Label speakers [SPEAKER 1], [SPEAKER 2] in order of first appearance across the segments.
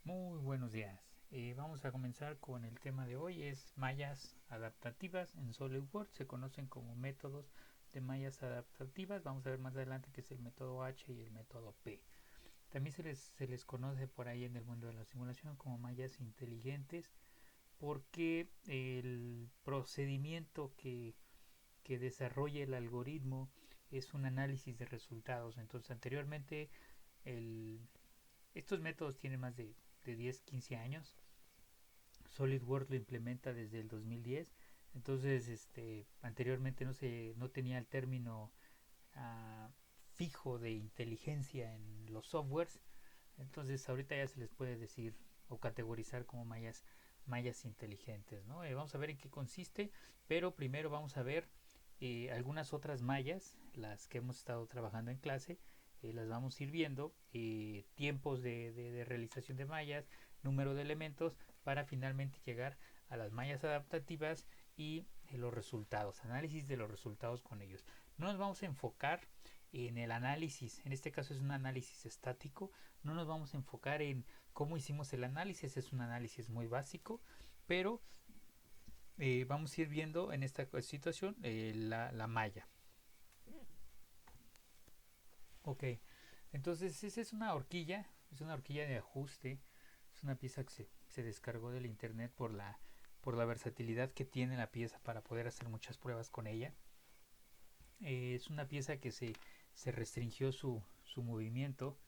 [SPEAKER 1] Muy buenos días. Vamos a comenzar con el tema de hoy, es mallas adaptativas en SolidWorks. Se conocen como métodos de mallas adaptativas. Vamos a ver más adelante que es el método H y el método P. También se les conoce por ahí en el mundo de la simulación como mallas inteligentes, porque el procedimiento que desarrolla el algoritmo es un análisis de resultados. Entonces, anteriormente el, estos métodos tienen más de 10, 15 años. SolidWorks lo implementa desde el 2010. Entonces, anteriormente no tenía el término uh, fijo de inteligencia en los softwares. Entonces, ahorita ya se les puede decir o categorizar como mallas inteligentes, ¿no? Vamos a ver en qué consiste, pero primero vamos a ver algunas otras mallas, las que hemos estado trabajando en clase. Las vamos a ir viendo, tiempos de realización de mallas, número de elementos, para finalmente llegar a las mallas adaptativas y los resultados, análisis de los resultados con ellos. No nos vamos a enfocar en el análisis, en este caso es un análisis estático. No nos vamos a enfocar en cómo hicimos el análisis, es un análisis muy básico, pero vamos a ir viendo en esta situación la malla. Ok, entonces esa es una horquilla de ajuste, es una pieza que se descargó del internet por la versatilidad que tiene la pieza para poder hacer muchas pruebas con ella. Es una pieza que se restringió su movimiento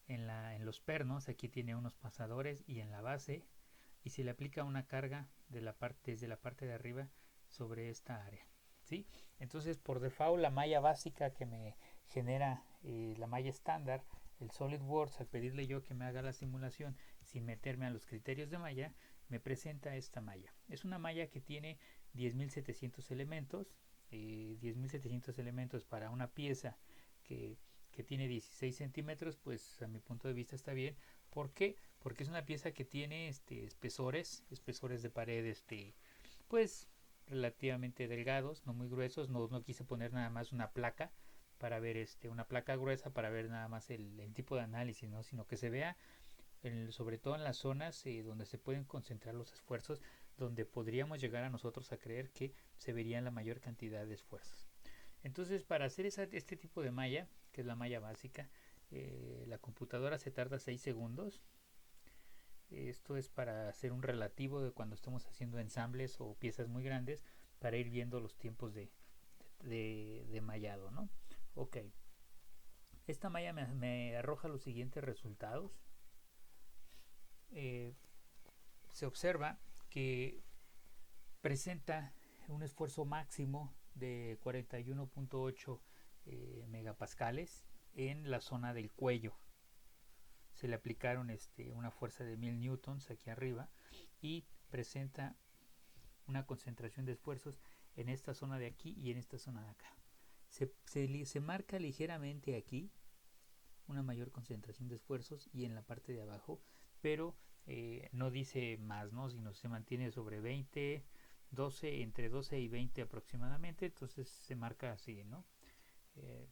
[SPEAKER 1] en los pernos. Aquí tiene unos pasadores y en la base, y se le aplica una carga desde la parte de arriba sobre esta área, ¿sí? Entonces, por default, la malla básica que me genera la malla estándar, el SolidWorks, al pedirle yo que me haga la simulación sin meterme a los criterios de malla, me presenta esta malla. Es una malla que tiene 10.700 elementos. 10.700 elementos para una pieza que, que tiene 16 centímetros, pues a mi punto de vista está bien. ¿Por qué? Porque es una pieza que tiene espesores de pared, pues relativamente delgados, no muy gruesos. No quise poner nada más una placa para ver una placa gruesa para ver nada más el tipo de análisis, ¿no? Sino que se vea sobre todo en las zonas donde se pueden concentrar los esfuerzos, donde podríamos llegar a nosotros a creer que se verían la mayor cantidad de esfuerzos. Entonces, para hacer este tipo de malla, que es la malla básica, la computadora se tarda 6 segundos. Esto es para hacer un relativo de cuando estamos haciendo ensambles o piezas muy grandes, para ir viendo los tiempos de mallado, ¿no? Ok, esta malla me arroja los siguientes resultados. Eh, Se observa que presenta un esfuerzo máximo de 41.8 megapascales en la zona del cuello. Se le aplicaron una fuerza de 1000 newtons aquí arriba, y presenta una concentración de esfuerzos en esta zona de aquí y en esta zona de acá. Se marca ligeramente aquí una mayor concentración de esfuerzos y en la parte de abajo, pero no dice más, ¿no? Sino se mantiene sobre 20, 12, entre 12 y 20 aproximadamente. Entonces se marca así, ¿no? Eh,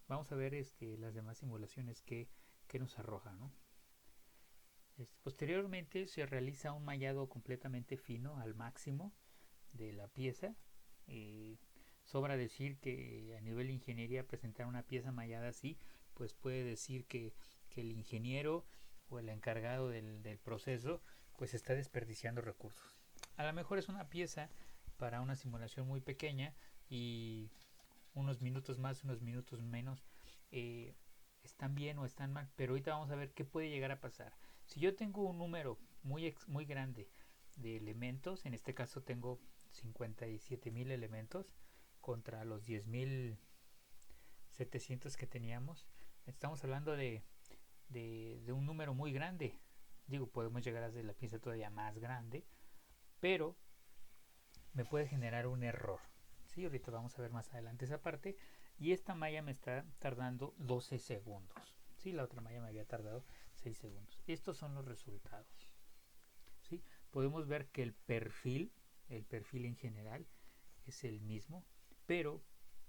[SPEAKER 1] Vamos a ver las demás simulaciones que nos arroja, ¿no? Posteriormente se realiza un mallado completamente fino al máximo de la pieza. Eh, Sobra decir que a nivel de ingeniería presentar una pieza mallada así, pues puede decir que el ingeniero o el encargado del proceso pues está desperdiciando recursos. A lo mejor es una pieza para una simulación muy pequeña y unos minutos más, unos minutos menos están bien o están mal, pero ahorita vamos a ver qué puede llegar a pasar. Si yo tengo un número muy grande de elementos, en este caso tengo 57.000 elementos contra los 10.700 que teníamos, estamos hablando de un número muy grande. Digo, podemos llegar a hacer la pieza todavía más grande, pero me puede generar un error. Sí, ahorita vamos a ver más adelante esa parte. Y esta malla me está tardando 12 segundos. Sí, la otra malla me había tardado 6 segundos. Estos son los resultados. ¿Sí? Podemos ver que el perfil en general es el mismo, pero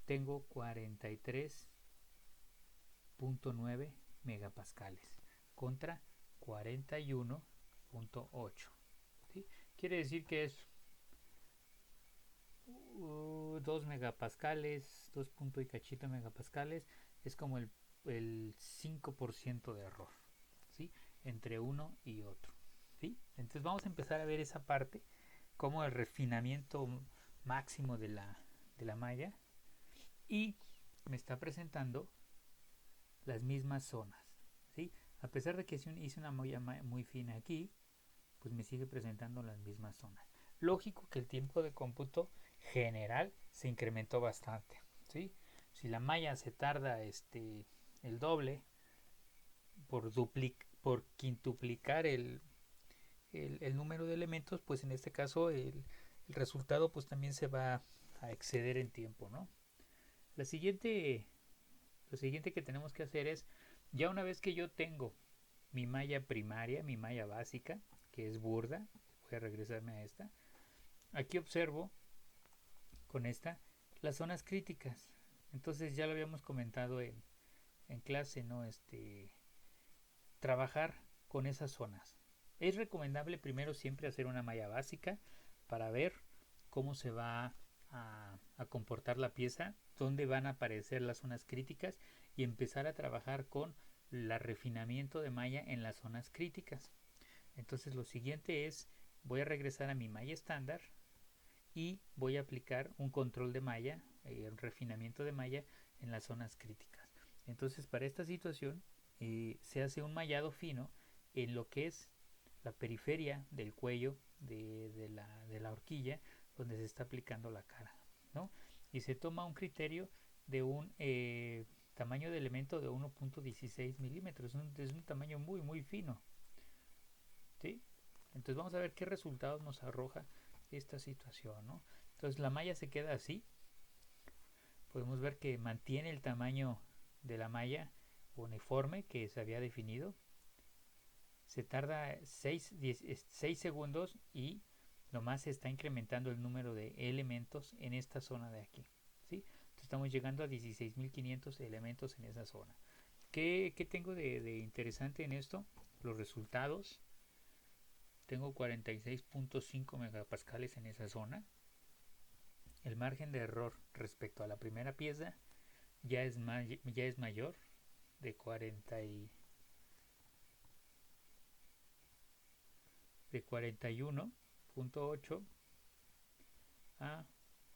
[SPEAKER 1] tengo 43.9 megapascales contra 41.8. ¿Sí? Quiere decir que es 2 megapascales, 2 punto y cachito megapascales, es como el 5% de error, ¿sí? Entre uno y otro, ¿sí? Entonces vamos a empezar a ver esa parte, como el refinamiento máximo de la malla, y me está presentando las mismas zonas, ¿sí? A pesar de que hice una malla muy fina aquí, pues me sigue presentando las mismas zonas. Lógico que el tiempo de cómputo general se incrementó bastante, ¿sí? Si la malla se tarda el doble por quintuplicar el número de elementos, pues en este caso el resultado pues también se va a exceder en tiempo, ¿no? La siguiente, lo siguiente que tenemos que hacer es, ya una vez que yo tengo mi malla primaria, mi malla básica, que es burda, voy a regresarme a esta, aquí observo con esta las zonas críticas. Entonces ya lo habíamos comentado en clase, ¿no? Trabajar con esas zonas. Es recomendable primero siempre hacer una malla básica para ver cómo se va a comportar la pieza, dónde van a aparecer las zonas críticas y empezar a trabajar con el refinamiento de malla en las zonas críticas. Entonces lo siguiente es, voy a regresar a mi malla estándar y voy a aplicar un control de malla, un refinamiento de malla en las zonas críticas. Entonces para esta situación se hace un mallado fino en lo que es la periferia del cuello de la horquilla donde se está aplicando la cara, ¿no? Y se toma un criterio de un tamaño de elemento de 1.16 milímetros, es un tamaño muy fino, ¿sí? Entonces vamos a ver qué resultados nos arroja esta situación, ¿no? Entonces la malla se queda así, podemos ver que mantiene el tamaño de la malla uniforme que se había definido, se tarda 6 segundos y nomás se está incrementando el número de elementos en esta zona de aquí, ¿sí? Entonces estamos llegando a 16.500 elementos en esa zona. ¿Qué tengo de interesante en esto? Los resultados. Tengo 46.5 megapascales en esa zona. El margen de error respecto a la primera pieza ya es mayor, de 41.8 a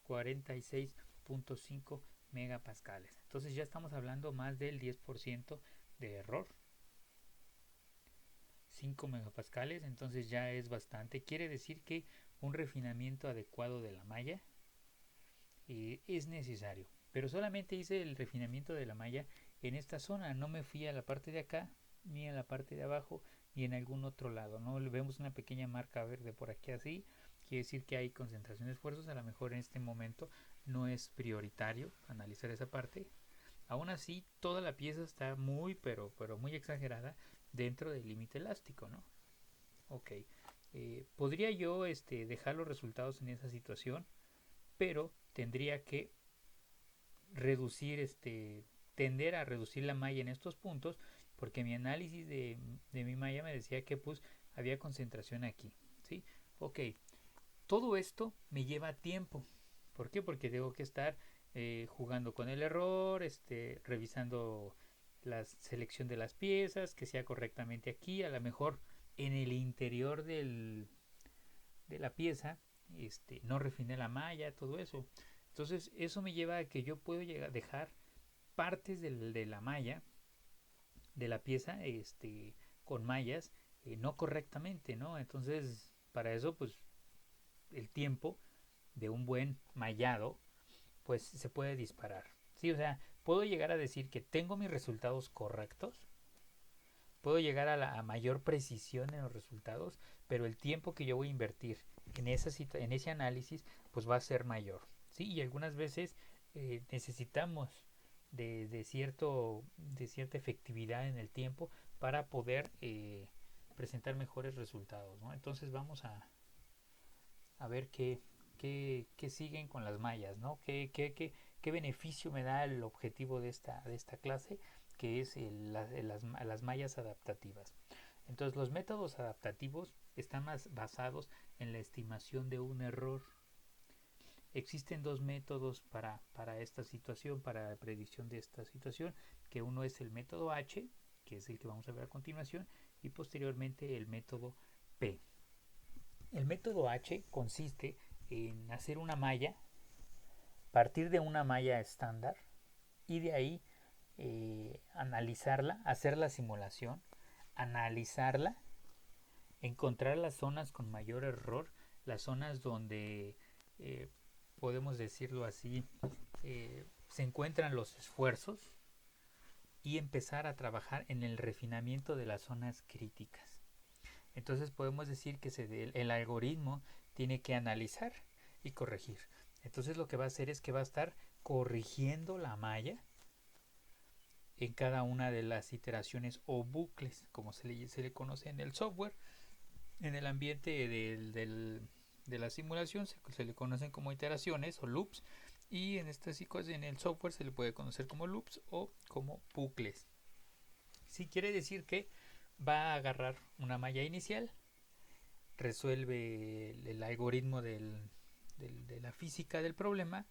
[SPEAKER 1] 46.5 megapascales. Entonces ya estamos hablando más del 10% de error. 5 megapascales, entonces ya es bastante. Quiere decir que un refinamiento adecuado de la malla es necesario. Pero solamente hice el refinamiento de la malla en esta zona. No me fui a la parte de acá, ni a la parte de abajo, ni en algún otro lado. No vemos una pequeña marca verde por aquí así. Quiere decir que hay concentración de esfuerzos. A lo mejor en este momento no es prioritario analizar esa parte. Aún así, toda la pieza está pero muy exagerada dentro del límite elástico, ¿no? Ok. Podría yo dejar los resultados en esa situación, pero tendría que reducir tender a reducir la malla en estos puntos, porque mi análisis de mi malla me decía que pues había concentración aquí, ¿sí? Ok, todo esto me lleva tiempo. ¿Por qué? Porque tengo que estar jugando con el error, revisando la selección de las piezas, que sea correctamente aquí, a lo mejor en el interior de la pieza, no refiné la malla, todo eso. Entonces eso me lleva a que yo puedo dejar partes de la malla, de la pieza, con mallas no correctamente, ¿no? Entonces para eso pues el tiempo de un buen mallado pues se puede disparar. Sí, o sea, puedo llegar a decir que tengo mis resultados correctos, puedo llegar a mayor precisión en los resultados, pero el tiempo que yo voy a invertir en ese análisis pues va a ser mayor. Sí, y algunas veces necesitamos de cierta efectividad en el tiempo para poder presentar mejores resultados, ¿no? Entonces vamos a ver qué siguen con las mallas, ¿no? ¿Qué beneficio me da el objetivo de esta clase, que es las mallas adaptativas? Entonces los métodos adaptativos están más basados en la estimación de un error. Existen dos métodos para esta situación, para la predicción de esta situación, que uno es el método H, que es el que vamos a ver a continuación, y posteriormente el método P. El método H consiste en hacer una malla, partir de una malla estándar y de ahí analizarla, hacer la simulación, analizarla, encontrar las zonas con mayor error, las zonas donde podemos decirlo así, se encuentran los esfuerzos y empezar a trabajar en el refinamiento de las zonas críticas. Entonces podemos decir que el algoritmo tiene que analizar y corregir. Entonces lo que va a hacer es que va a estar corrigiendo la malla en cada una de las iteraciones o bucles, como se le conoce en el software. En el ambiente de la simulación se le conocen como iteraciones o loops, y en en el software se le puede conocer como loops o como bucles. Sí, quiere decir que va a agarrar una malla inicial, resuelve el algoritmo de la física del problema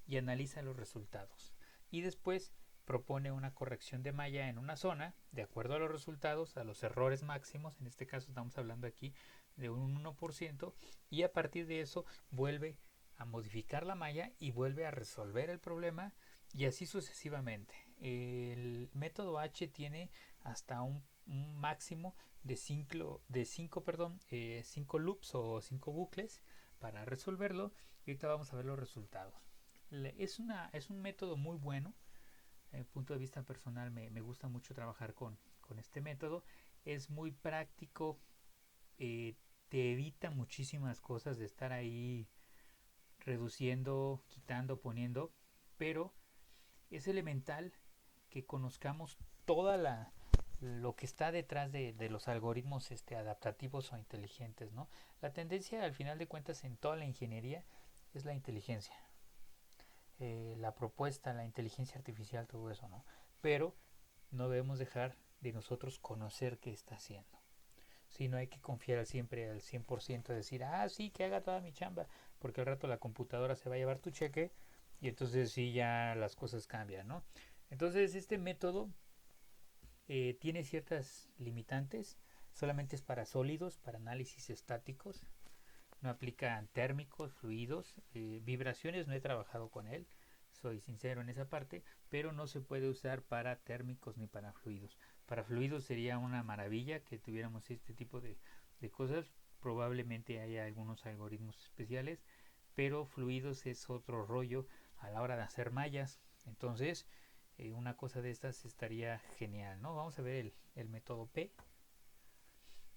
[SPEAKER 1] y analiza los resultados. Y después propone una corrección de malla en una zona, de acuerdo a los resultados, a los errores máximos, en este caso estamos hablando aquí de un 1%, y a partir de eso vuelve a modificar la malla y vuelve a resolver el problema, y así sucesivamente. El método H tiene hasta un máximo de 5 loops o 5 bucles para resolverlo, y ahorita vamos a ver los resultados. Es un método muy bueno. Desde el punto de vista personal me gusta mucho trabajar con este método. Es muy práctico, te evita muchísimas cosas de estar ahí reduciendo, quitando, poniendo, pero es elemental que conozcamos toda lo que está detrás de los algoritmos adaptativos o inteligentes, ¿no? La tendencia, al final de cuentas, en toda la ingeniería es la inteligencia. La propuesta, la inteligencia artificial, todo eso, ¿no? Pero no debemos dejar de nosotros conocer qué está haciendo. Si no hay que confiar siempre al 100%, decir, sí, que haga toda mi chamba, porque al rato la computadora se va a llevar tu cheque y entonces sí, ya las cosas cambian, ¿no? Entonces este método tiene ciertas limitantes, solamente es para sólidos, para análisis estáticos, no aplica térmicos, fluidos, vibraciones no he trabajado con él, soy sincero en esa parte, pero no se puede usar para térmicos ni para fluidos. Para fluidos sería una maravilla que tuviéramos este tipo de cosas, probablemente haya algunos algoritmos especiales, pero fluidos es otro rollo a la hora de hacer mallas. Entonces una cosa de estas estaría genial, ¿no? Vamos a ver el método P.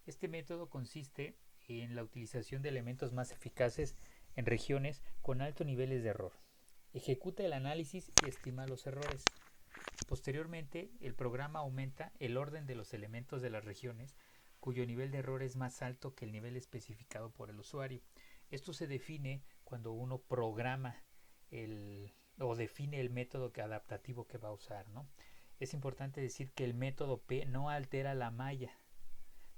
[SPEAKER 1] Este método consiste en la utilización de elementos más eficaces en regiones con altos niveles de error. Ejecuta el análisis y estima los errores. Posteriormente, el programa aumenta el orden de los elementos de las regiones cuyo nivel de error es más alto que el nivel especificado por el usuario. Esto se define cuando uno programa o define el método adaptativo que va a usar, ¿no? Es importante decir que el método P no altera la malla,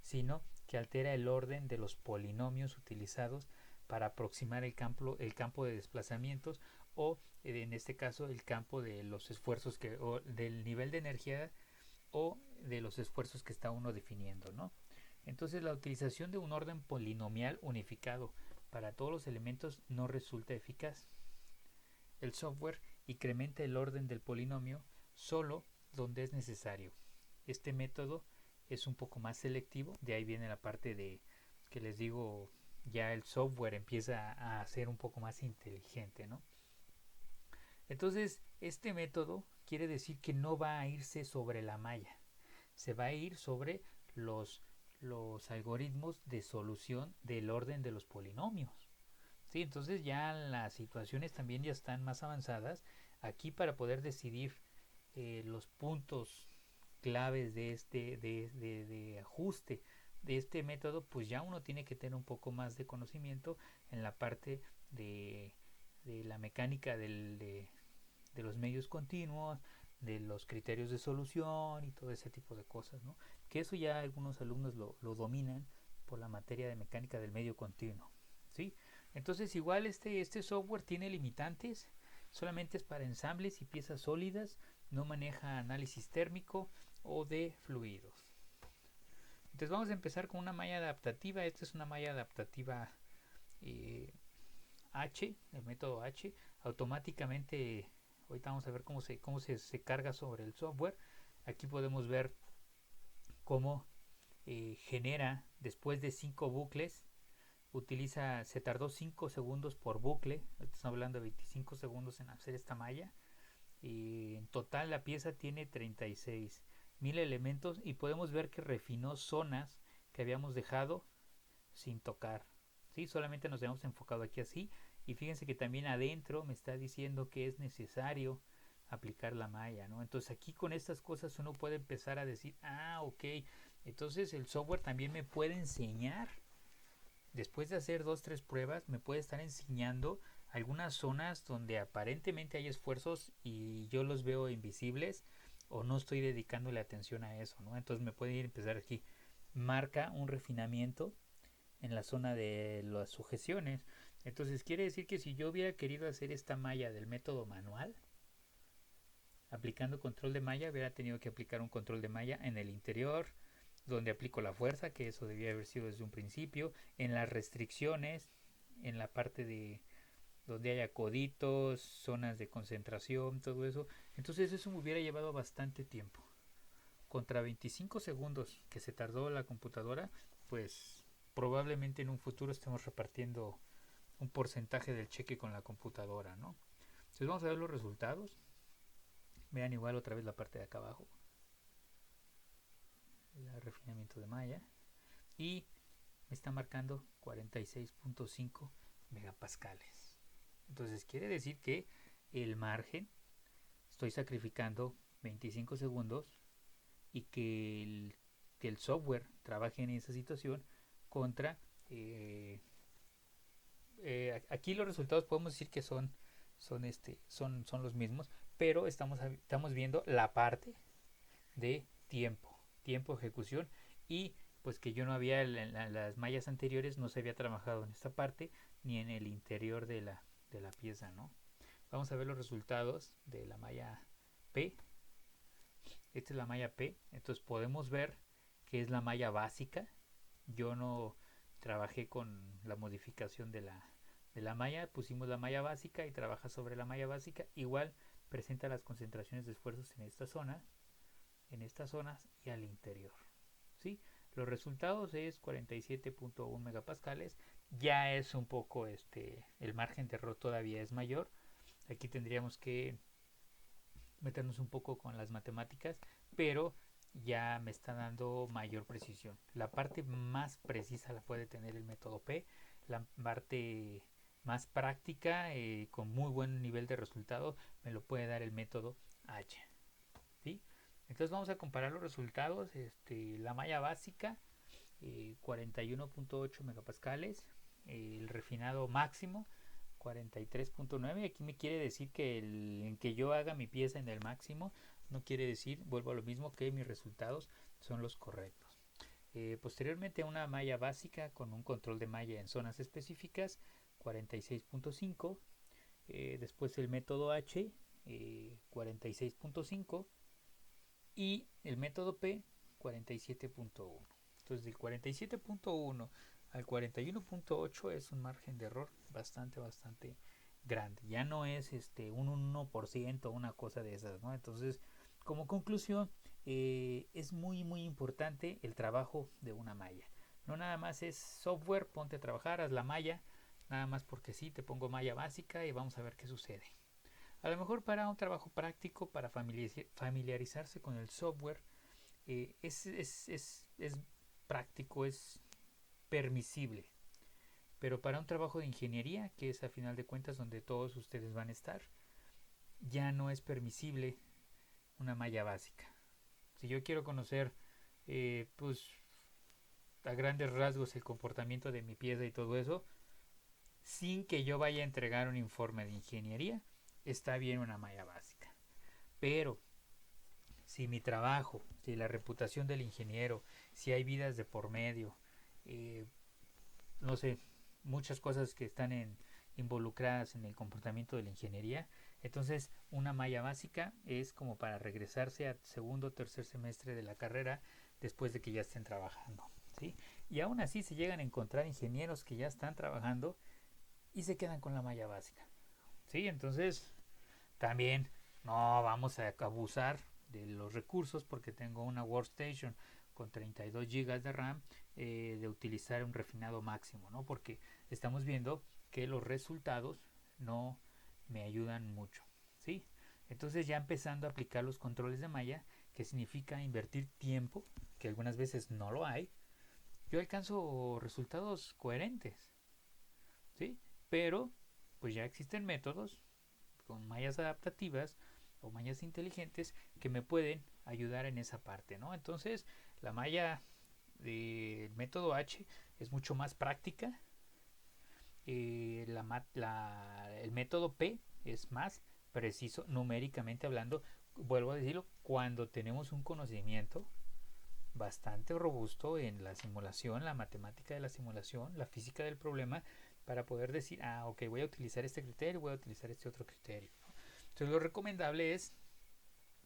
[SPEAKER 1] sino que altera el orden de los polinomios utilizados para aproximar el campo de desplazamientos, o en este caso el campo de los esfuerzos o del nivel de energía o de los esfuerzos que está uno definiendo, ¿no? Entonces la utilización de un orden polinomial unificado para todos los elementos no resulta eficaz. El software incrementa el orden del polinomio solo donde es necesario. Este método es un poco más selectivo, de ahí viene la parte de que les digo, ya el software empieza a ser un poco más inteligente, ¿no? Entonces, este método quiere decir que no va a irse sobre la malla, se va a ir sobre los algoritmos de solución del orden de los polinomios. ¿Sí? Entonces ya las situaciones también ya están más avanzadas. Aquí, para poder decidir los puntos claves de ajuste de este método, pues ya uno tiene que tener un poco más de conocimiento en la parte de la mecánica de los medios continuos, de los criterios de solución y todo ese tipo de cosas, ¿no? que eso ya algunos alumnos lo dominan por la materia de mecánica del medio continuo, ¿sí? Entonces igual este software tiene limitantes, solamente es para ensambles y piezas sólidas, no maneja análisis térmico o de fluidos. Entonces vamos a empezar con una malla adaptativa. Esta es una malla adaptativa H, el método H. Automáticamente, ahorita vamos a ver cómo se carga sobre el software. Aquí podemos ver cómo genera después de 5 bucles. Se tardó 5 segundos por bucle. Estamos hablando de 25 segundos en hacer esta malla. En total la pieza tiene 36.000 elementos y podemos ver que refinó zonas que habíamos dejado sin tocar, ¿sí? Solamente nos hemos enfocado aquí así, y fíjense que también adentro me está diciendo que es necesario aplicar la malla, ¿no? Entonces aquí con estas cosas uno puede empezar a decir, ok, entonces el software también me puede enseñar, después de hacer 2-3 pruebas, me puede estar enseñando algunas zonas donde aparentemente hay esfuerzos y yo los veo invisibles o no estoy dedicándole atención a eso, ¿no? Entonces me puede ir a empezar aquí, marca un refinamiento en la zona de las sujeciones. Entonces quiere decir que si yo hubiera querido hacer esta malla del método manual, aplicando control de malla, hubiera tenido que aplicar un control de malla en el interior, donde aplico la fuerza, que eso debía haber sido desde un principio, en las restricciones, en la parte de donde haya coditos, zonas de concentración, todo eso. Entonces eso me hubiera llevado bastante tiempo. Contra 25 segundos que se tardó la computadora, pues probablemente en un futuro estemos repartiendo un porcentaje del cheque con la computadora, ¿no? Entonces vamos a ver los resultados. Vean igual otra vez la parte de acá abajo, el refinamiento de malla, y me está marcando 46.5 megapascales. Entonces quiere decir que el margen, estoy sacrificando 25 segundos y que el software trabaje en esa situación contra aquí los resultados podemos decir que son los mismos, pero estamos viendo la parte de tiempo ejecución, y pues que yo no había en las mallas anteriores no se había trabajado en esta parte ni en el interior de la pieza, ¿no? Vamos a ver los resultados de la malla P. Esta es la malla P, entonces podemos ver que es la malla básica. Yo no trabajé con la modificación de la malla, pusimos la malla básica y trabaja sobre la malla básica. Igual presenta las concentraciones de esfuerzos en esta zona, en estas zonas y al interior, ¿sí? Los resultados es 47.1 megapascales. Ya es un poco el margen de error todavía es mayor. Aquí tendríamos que meternos un poco con las matemáticas, pero ya me está dando mayor precisión. La parte más precisa la puede tener el método P, la parte más práctica con muy buen nivel de resultado me lo puede dar el método H, ¿sí? Entonces vamos a comparar los resultados. La malla básica 41.8 megapascales, el refinado máximo 43.9. Aquí me quiere decir que en que yo haga mi pieza en el máximo no quiere decir, vuelvo a lo mismo, que mis resultados son los correctos. Posteriormente una malla básica con un control de malla en zonas específicas 46.5. Después el método H 46.5 y el método P 47.1. Entonces del 47.1 al 41.8 es un margen de error bastante grande. Ya no es un 1%, una cosa de esas, ¿no? Entonces, como conclusión, es muy importante el trabajo de una malla. No nada más es software, ponte a trabajar, haz la malla, nada más porque sí, te pongo malla básica y vamos a ver qué sucede. A lo mejor para un trabajo práctico, para familiarizarse con el software, es práctico, es permisible. Pero para un trabajo de ingeniería, que es a final de cuentas donde todos ustedes van a estar, ya no es permisible una malla básica. Si yo quiero conocer pues a grandes rasgos el comportamiento de mi pieza y todo eso, sin que yo vaya a entregar un informe de ingeniería, está bien una malla básica. Pero si mi trabajo, si la reputación del ingeniero, si hay vidas de por medio, eh, no sé, muchas cosas que están involucradas en el comportamiento de la ingeniería. Entonces, una malla básica es como para regresarse al segundo o tercer semestre de la carrera después de que ya estén trabajando, ¿sí? Y aún así se llegan a encontrar ingenieros que ya están trabajando y se quedan con la malla básica, ¿sí? Entonces, también no vamos a abusar de los recursos porque tengo una workstation con 32 GB de RAM, de utilizar un refinado máximo, ¿no? Porque estamos viendo que los resultados no me ayudan mucho, ¿sí? Entonces ya empezando a aplicar los controles de malla, que significa invertir tiempo, que algunas veces no lo hay, yo alcanzo resultados coherentes, ¿sí? Pero pues ya existen métodos con mallas adaptativas o mallas inteligentes que me pueden ayudar en esa parte, ¿no? Entonces, la malla del método H es mucho más práctica. El método P es más preciso numéricamente hablando. Vuelvo a decirlo, cuando tenemos un conocimiento bastante robusto en la simulación, la matemática de la simulación, la física del problema, para poder decir, ok, voy a utilizar este criterio, voy a utilizar este otro criterio. Entonces lo recomendable es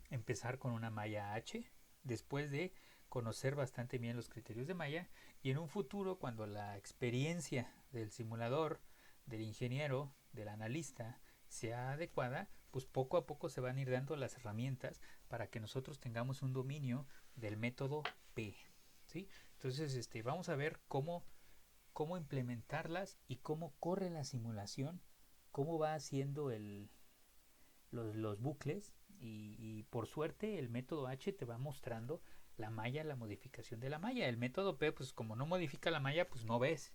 [SPEAKER 1] empezar con una malla H, después de conocer bastante bien los criterios de malla, y en un futuro, cuando la experiencia del simulador, del ingeniero, del analista sea adecuada, pues poco a poco se van a ir dando las herramientas para que nosotros tengamos un dominio del método P, ¿sí? Entonces vamos a ver cómo implementarlas y cómo corre la simulación, cómo va haciendo los bucles, y por suerte el método H te va mostrando la malla, la modificación de la malla. El método P, pues como no modifica la malla, pues no ves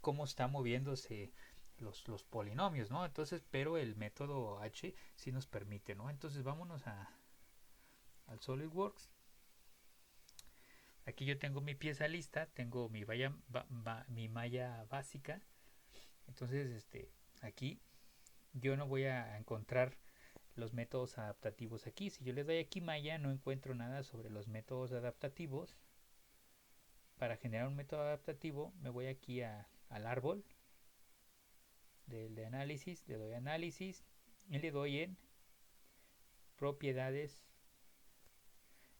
[SPEAKER 1] cómo está moviéndose los polinomios, ¿no? Entonces, pero el método H sí nos permite, ¿no? Entonces vámonos al SolidWorks. Aquí yo tengo mi pieza lista, tengo mi malla básica. Entonces, aquí yo no voy a encontrar los métodos adaptativos aquí. Si yo le doy aquí malla, no encuentro nada sobre los métodos adaptativos. Para generar un método adaptativo, me voy aquí al árbol de análisis, le doy análisis y le doy en propiedades.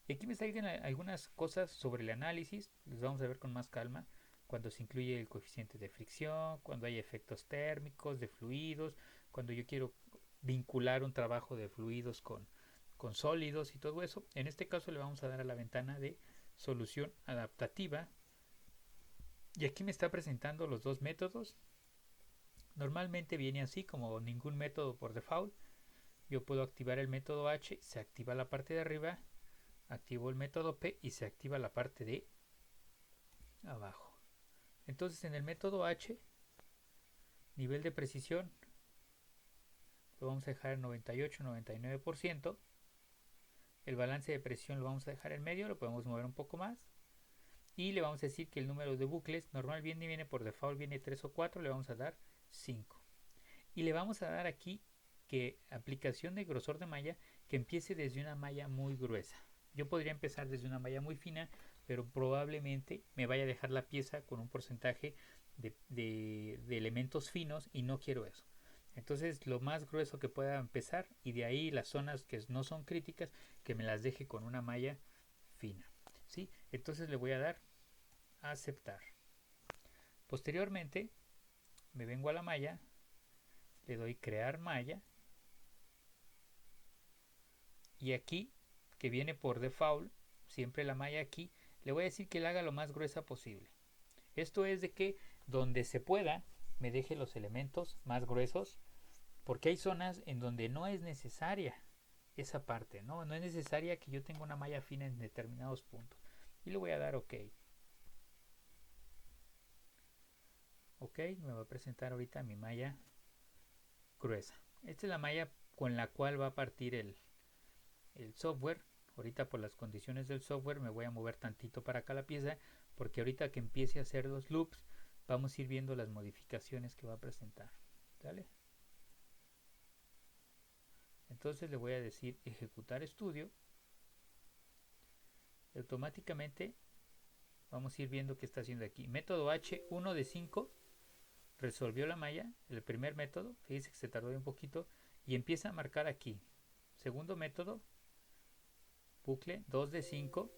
[SPEAKER 1] Y aquí me salen algunas cosas sobre el análisis, los vamos a ver con más calma. Cuando se incluye el coeficiente de fricción, cuando hay efectos térmicos de fluidos, cuando yo quiero vincular un trabajo de fluidos con sólidos y todo eso. En este caso le vamos a dar a la ventana de solución adaptativa. Y aquí me está presentando los dos métodos. Normalmente viene así, como ningún método por default. Yo puedo activar el método H, se activa la parte de arriba, activo el método P y se activa la parte de abajo. Entonces en el método H, nivel de precisión lo vamos a dejar en 98-99%. El balance de presión lo vamos a dejar en medio, lo podemos mover un poco más. Y le vamos a decir que el número de bucles normal viene por default, viene 3 o 4, le vamos a dar 5. Y le vamos a dar aquí que aplicación de grosor de malla, que empiece desde una malla muy gruesa. Yo podría empezar desde una malla muy fina, pero probablemente me vaya a dejar la pieza con un porcentaje de elementos finos y no quiero eso. Entonces lo más grueso que pueda empezar, y de ahí las zonas que no son críticas, que me las deje con una malla fina, ¿sí? Entonces le voy a dar a aceptar. Posteriormente me vengo a la malla, le doy crear malla, y aquí, que viene por default, siempre la malla aquí, le voy a decir que la haga lo más gruesa posible. Esto es de que donde se pueda me deje los elementos más gruesos, porque hay zonas en donde no es necesaria esa parte, no es necesaria que yo tenga una malla fina en determinados puntos. Y le voy a dar OK. OK, me va a presentar ahorita mi malla gruesa. Esta es la malla con la cual va a partir el software. Ahorita por las condiciones del software me voy a mover tantito para acá la pieza, porque ahorita que empiece a hacer los loops vamos a ir viendo las modificaciones que va a presentar. ¿Sale? Entonces le voy a decir ejecutar estudio automáticamente vamos a ir viendo qué está haciendo aquí. Método H, 1 de 5, resolvió la malla, el primer método, fíjense que se tardó un poquito, y empieza a marcar aquí. Segundo método, bucle 2 de 5,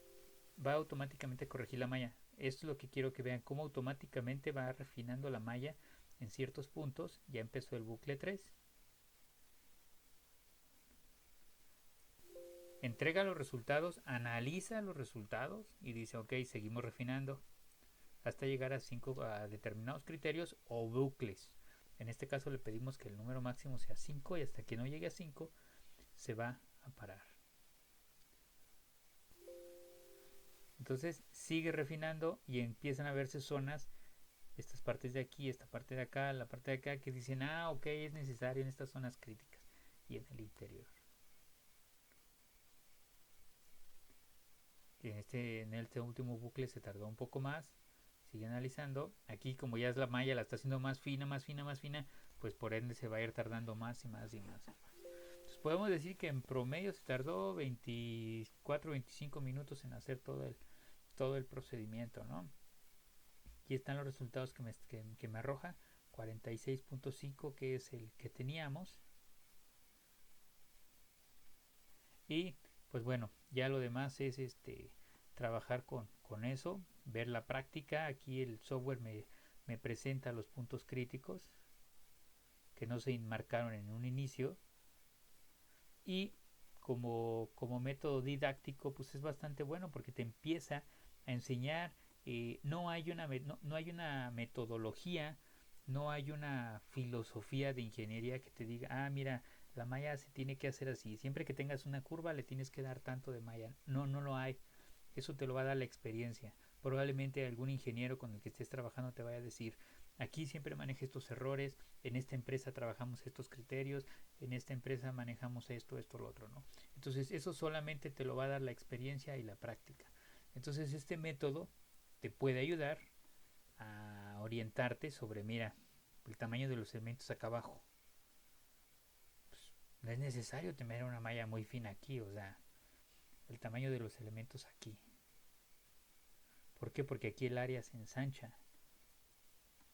[SPEAKER 1] va automáticamente a corregir la malla. Esto es lo que quiero que vean, cómo automáticamente va refinando la malla en ciertos puntos. Ya empezó el bucle 3. Entrega los resultados, analiza los resultados y dice, ok, seguimos refinando hasta llegar a determinados criterios o bucles. En este caso le pedimos que el número máximo sea 5 y hasta que no llegue a 5 se va a parar. Entonces sigue refinando y empiezan a verse zonas, estas partes de aquí, esta parte de acá, la parte de acá, que dicen, ok, es necesario en estas zonas críticas y en el interior. En este último bucle se tardó un poco más, sigue analizando. Aquí como ya es la malla, la está haciendo más fina, más fina, más fina, pues por ende se va a ir tardando más y más y más. Entonces podemos decir que en promedio se tardó 24, 25 minutos en hacer todo el procedimiento, ¿no? Aquí están los resultados que me arroja. 46.5, que es el que teníamos. Y pues bueno, ya lo demás es trabajar con eso, ver la práctica. Aquí el software me presenta los puntos críticos que no se enmarcaron en un inicio. Y como método didáctico, pues es bastante bueno porque te empieza a enseñar. No hay una metodología, no hay una filosofía de ingeniería que te diga, mira, la malla se tiene que hacer así. Siempre que tengas una curva le tienes que dar tanto de malla. No lo hay. Eso te lo va a dar la experiencia. Probablemente algún ingeniero con el que estés trabajando te vaya a decir, aquí siempre maneja estos errores, en esta empresa trabajamos estos criterios, en esta empresa manejamos esto, lo otro, ¿no? Entonces eso solamente te lo va a dar la experiencia y la práctica. Entonces este método te puede ayudar a orientarte sobre, mira, el tamaño de los elementos acá abajo. Pues, no es necesario tener una malla muy fina aquí, o sea, el tamaño de los elementos aquí. ¿Por qué? Porque aquí el área se ensancha.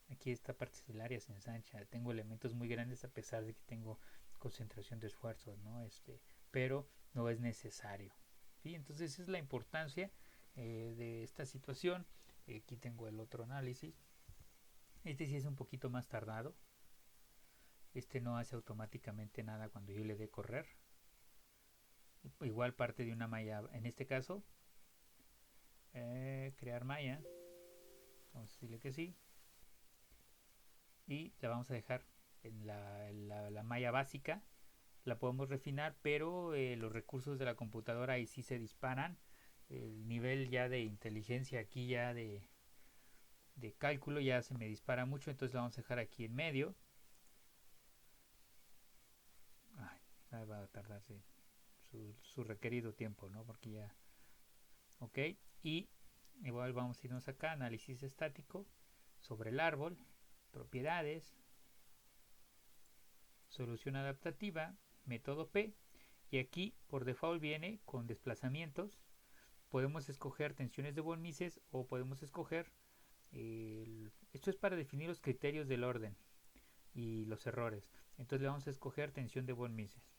[SPEAKER 1] Aquí esta parte del área se ensancha. Tengo elementos muy grandes a pesar de que tengo concentración de esfuerzos, ¿no? Pero no es necesario. ¿Sí? Entonces esa es la importancia de esta situación. Aquí tengo el otro análisis. Este sí es un poquito más tardado. Este no hace automáticamente nada cuando yo le dé correr. Igual parte de una malla. En este caso, crear malla. Vamos a decirle que sí. Y la vamos a dejar en la malla básica. La podemos refinar, pero los recursos de la computadora ahí sí se disparan. El nivel ya de inteligencia aquí ya de cálculo ya se me dispara mucho, entonces la vamos a dejar aquí en medio. Va a tardarse su requerido tiempo, ¿no? Porque ya... Ok, y igual vamos a irnos acá, análisis estático, sobre el árbol, propiedades, solución adaptativa, método P, y aquí por default viene con desplazamientos. Podemos escoger tensiones de von Mises o podemos escoger esto es para definir los criterios del orden y los errores. Entonces le vamos a escoger tensión de von Mises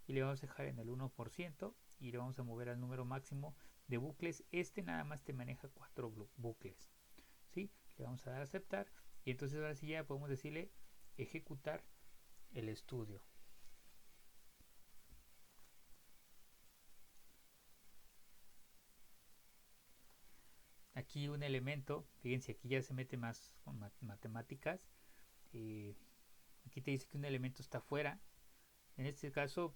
[SPEAKER 1] y le vamos a dejar en el 1% y le vamos a mover al número máximo de bucles. Nada más te maneja 4 bucles, ¿sí? Le vamos a dar a aceptar y entonces ahora sí ya podemos decirle ejecutar el estudio. Aquí un elemento, fíjense, aquí ya se mete más con matemáticas. Aquí te dice que un elemento está fuera. En este caso,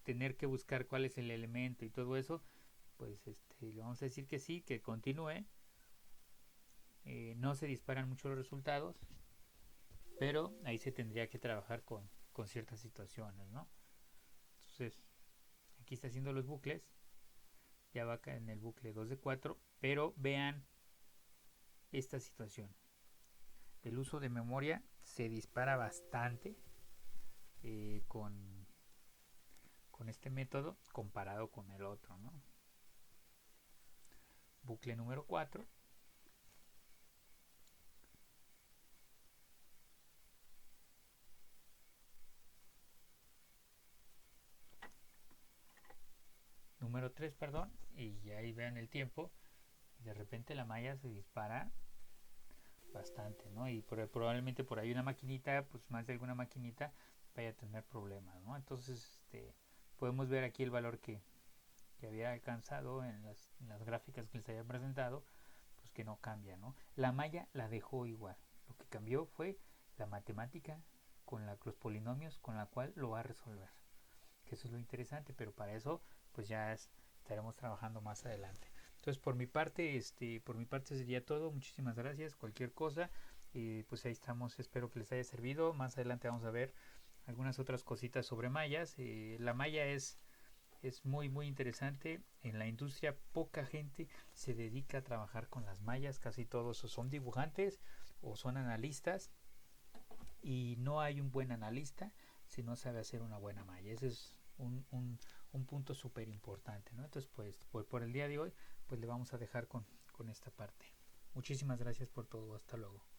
[SPEAKER 1] tener que buscar cuál es el elemento y todo eso, pues le vamos a decir que sí, que continúe. No se disparan mucho los resultados, pero ahí se tendría que trabajar con ciertas situaciones, ¿no? Entonces, aquí está haciendo los bucles. Ya va acá en el bucle 2 de 4, pero vean esta situación. El uso de memoria se dispara bastante con este método comparado con el otro, ¿no? bucle número 4. Número 3, perdón, y ahí vean el tiempo. De repente la malla se dispara bastante, ¿no? Y probablemente por ahí una maquinita, pues más de alguna maquinita vaya a tener problemas, ¿no? Entonces, podemos ver aquí el valor que había alcanzado en las gráficas que les había presentado, pues que no cambia, ¿no? La malla la dejó igual. Lo que cambió fue la matemática con los polinomios con la cual lo va a resolver. Que eso es lo interesante, pero para eso pues ya estaremos trabajando más adelante. Entonces por mi parte sería todo. Muchísimas gracias. Cualquier cosa, pues ahí estamos. Espero que les haya servido. Más adelante vamos a ver algunas otras cositas sobre mallas. La malla es muy muy interesante. En la industria poca gente se dedica a trabajar con las mallas. Casi todos o son dibujantes o son analistas. Y no hay un buen analista si no sabe hacer una buena malla. Ese es un punto súper importante, ¿no? Entonces, pues por el día de hoy, pues le vamos a dejar con esta parte. Muchísimas gracias por todo. Hasta luego.